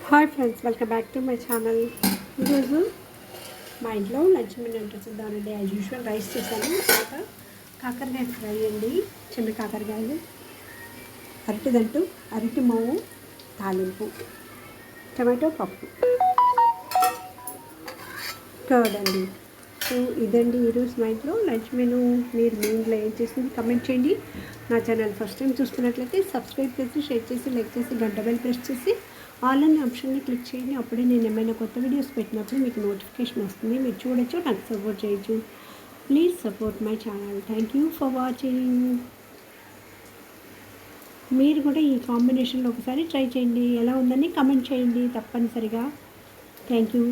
Hi friends, welcome back to my channel. ఈరోజు మా ఇంట్లో లంచ్ మెనూ ఏంటో చూద్దామండి. యాజ్ యూజువల్ రైస్ చేశాను, తర్వాత కాకరకాయ ఫ్రై అండి, చిన్న కాకరకాయలు, అరటి మావు తాలింపు, టమాటో పప్పు, కర్డ్ అండి. సో ఇదండి ఈరోజు మా ఇంట్లో లంచ్ మెనూ. మీరు మీ ఇంట్లో ఏం చేసింది కమెంట్ చేయండి. నా ఛానల్ ఫస్ట్ టైం చూస్తున్నట్లయితే సబ్స్క్రైబ్ చేసి, షేర్ చేసి, లైక్ చేసి, గంట బెల్ ప్రెస్ చేసి ఆల్ అనే ఆప్షన్ని క్లిక్ చేయండి. అప్పుడే నేను ఏమైనా కొత్త వీడియోస్ పెట్టినప్పుడు మీకు నోటిఫికేషన్ వస్తుంది, మీరు చూడొచ్చు, నాకు సపోర్ట్ చేయొచ్చు. Please support my channel. Thank you for watching. మీరు కూడా ఈ కాంబినేషన్లో ఒకసారి ట్రై చేయండి, ఎలా ఉందని కమెంట్ చేయండి తప్పనిసరిగా. Thank you.